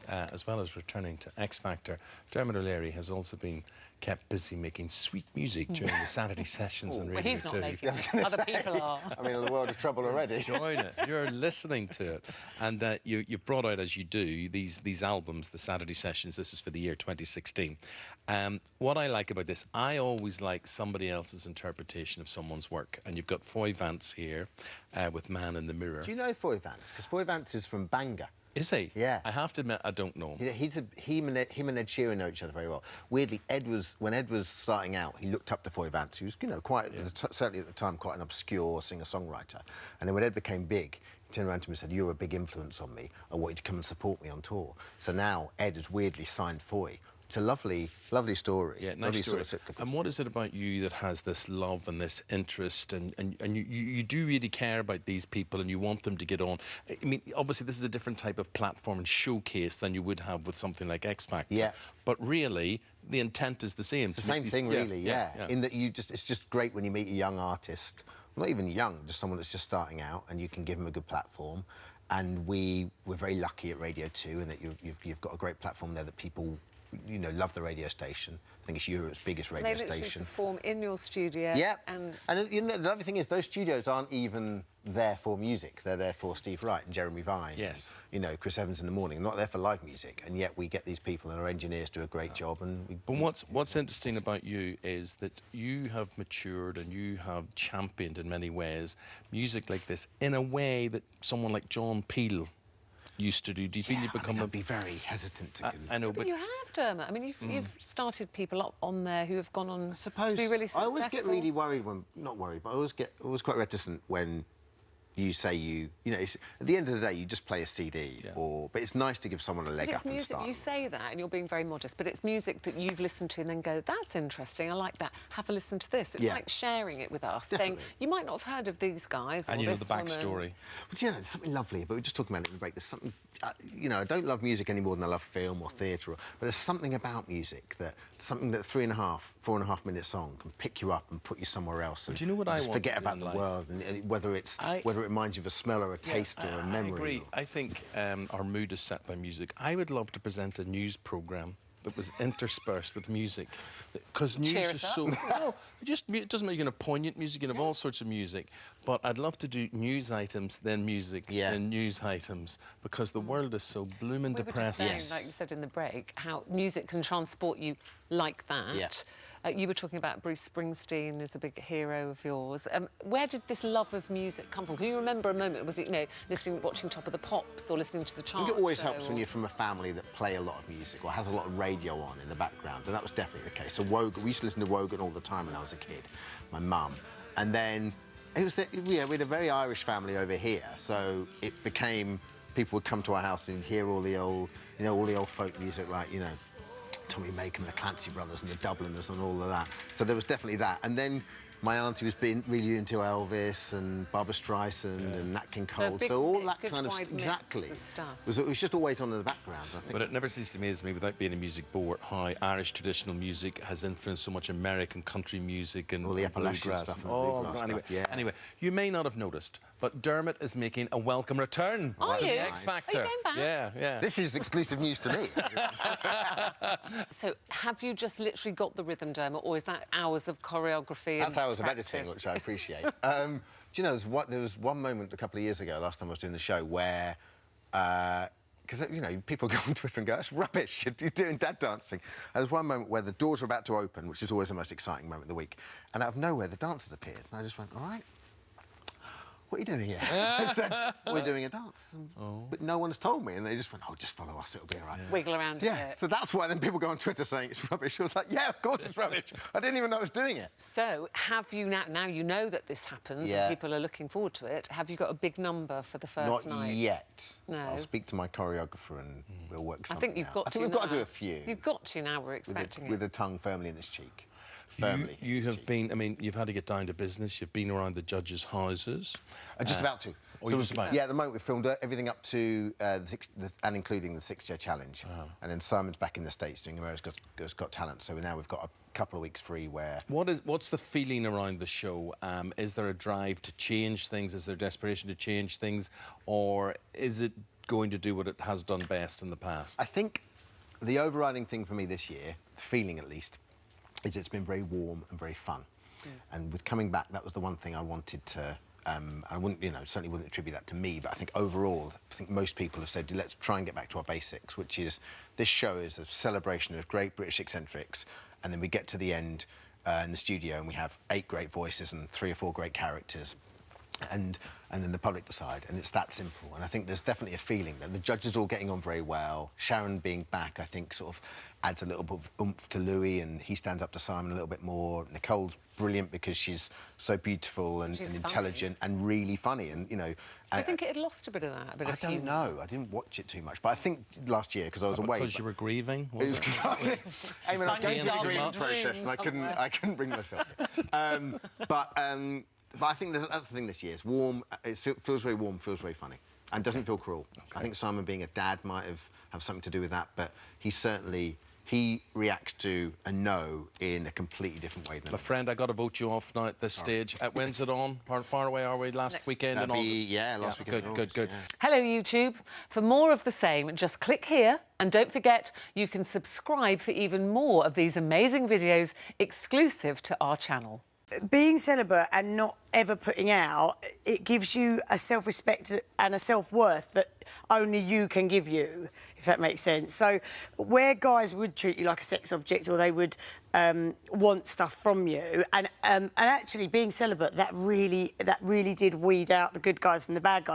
as well as returning to X Factor, Dermot O'Leary has also been kept busy making sweet music during the Saturday sessions on Radio 2. Well, he's not making it. Other people are. I'm in a world of trouble already. Enjoying it. You're listening to it. And you've brought out, as you do, these albums, the Saturday sessions. This is for the year 2016. What I like about this, I always like somebody else's interpretation of someone's work. And you've got Foy Vance here with Man in the Mirror. Do you know Foy Vance? Because Foy Vance is from Bangor. Is he? Yeah. I have to admit, I don't know him. Yeah, him and Ed Sheeran know each other very well. Weirdly, when Ed was starting out, he looked up to Foy Vance, who was, quite, certainly at the time, quite an obscure singer-songwriter. And then when Ed became big, he turned around to him and said, "You're a big influence on me. I want you to come and support me on tour." So now Ed has weirdly signed Foy. It's a lovely, lovely story. Yeah, nice story. And what is it about you that has this love and this interest, and you do really care about these people and you want them to get on? I mean, obviously this is a different type of platform and showcase than you would have with something like X Factor. Yeah. But really, the intent is the same. It's the same thing, really, yeah. In that it's just great when you meet a young artist, not even young, just someone that's just starting out, and you can give them a good platform. And we're very lucky at Radio 2 in that you've got a great platform there that people love the radio station. I think it's Europe's biggest radio station. They literally perform in your studio. Yeah. And the other thing is, those studios aren't even there for music. They're there for Steve Wright and Jeremy Vine. Yes. Chris Evans in the morning. Not there for live music. And yet we get these people, and our engineers do a great job. But what's interesting about you is that you have matured and you have championed in many ways music like this in a way that someone like John Peel used to do. Do you feel you've become I'd be very hesitant to... I know, but you have, Dermot. I mean, you've started people up on there who have gone on to be really successful. I always get really worried not worried, but I always quite reticent when you say at the end of the day, you just play a CD, but it's nice to give someone a leg up and music, start. you say that, and you're being very modest, but it's music that you've listened to and then go, that's interesting, I like that, have a listen to this. It's like sharing it with us, saying, you might not have heard of these guys or and this the backstory. But there's something lovely, but we were just talking about it in the break, there's something, I don't love music any more than I love film or theatre, but there's something about music that 4.5 minute song can pick you up and put you somewhere else. And do you know what I want forget about the world, and whether it reminds you of a smell or a taste or a memory. I agree. I think our mood is set by music. I would love to present a news programme that was interspersed with music, because news is so... No, it doesn't make you have poignant music, you can have all sorts of music, but I'd love to do news items, then music, then news items, because the world is so blooming depressing. We were just saying, like you said in the break, how music can transport you like that. Yeah. You were talking about Bruce Springsteen as a big hero of yours. Where did this love of music come from? Can you remember a moment? Was it, watching Top of the Pops or listening to the chart? I think it always helps when you're from a family that play a lot of music or has a lot of radio on in the background, and that was definitely the case. So Wogan, we used to listen to Wogan all the time when I was a kid, my mum. And then it was we had a very Irish family over here, so it became, people would come to our house and hear all the old, all the old folk music, like, Tommy Makem, the Clancy Brothers and the Dubliners and all of that. So there was definitely that. And then my auntie was really into Elvis and Barbra Streisand and Nat King Cole. So all that kind of... Exactly. It was just always on in the background, I think. But it never ceases to amaze me, without being a music bore, how Irish traditional music has influenced so much American country music and all the Appalachian stuff. Anyway, you may not have noticed, but Dermot is making a welcome return to the X Factor. Are you going back? Yeah. This is exclusive news to me. So have you just literally got the rhythm, Dermot, or is that hours of choreography? That's hours of editing, which I appreciate. Do you know, there was one moment a couple of years ago, last time I was doing the show, where... because, people go on Twitter and go, that's rubbish, you're doing dad dancing. And there was one moment where the doors were about to open, which is always the most exciting moment of the week, and out of nowhere, the dancers appeared. And I just went, all right, what are you doing here? So, we're doing a dance. But no one's told me, and they just went, oh, just follow us, it'll be all right. Wiggle around a bit. So that's why then people go on Twitter saying it's rubbish. I was like, yeah, of course it's rubbish. I didn't even know I was doing it. So have you now you know that this happens and people are looking forward to it, have you got a big number for the first night? Not yet. No. I'll speak to my choreographer and we'll work something I think you've got out. to We've got to do a few. You've got to now, we're expecting it. With the tongue firmly in his cheek. You have been, I mean, you've had to get down to business. You've been around the judges' houses. Just about to. So just about? Yeah, at the moment we've filmed everything up to and including the 6-year challenge. And then Simon's back in the States doing America's Got Talent. So now we've got a couple of weeks free where... What's the feeling around the show? Is there a drive to change things? Is there desperation to change things? Or is it going to do what it has done best in the past? I think the overriding thing for me this year, the feeling at least, is it's been very warm and very fun. And with coming back, that was the one thing I wanted to. I wouldn't, certainly wouldn't attribute that to me, but I think overall, I think most people have said, let's try and get back to our basics, which is this show is a celebration of great British eccentrics, and then we get to the end in the studio and we have 8 great voices and 3 or 4 great characters. And then the public decide, and it's that simple. And I think there's definitely a feeling that the judges are all getting on very well. Sharon being back, I think, sort of adds a little bit of oomph to Louis, and he stands up to Simon a little bit more. Nicole's brilliant because she's so beautiful and intelligent and really funny, and, Do you think it had lost a bit of that? I don't know. I didn't watch it too much, but I think last year, because I was away... Because you were grieving? It was I mean, I'm going through the grieving process, and I couldn't bring myself in. But I think that's the thing this year. It's warm. It feels very warm. Feels very funny, and doesn't feel cruel. Okay. I think Simon being a dad might have something to do with that. But he reacts to a no in a completely different way than my friend. I got to vote you off now at this stage. When's it on? How far away are we? Last weekend in August. Yeah, last weekend. Good. Yeah. Hello, YouTube. For more of the same, just click here. And don't forget, you can subscribe for even more of these amazing videos exclusive to our channel. Being celibate and not ever putting out, it gives you a self-respect and a self-worth that only you can give you, if that makes sense. So where guys would treat you like a sex object, or they would want stuff from you, and actually being celibate, that really did weed out the good guys from the bad guys.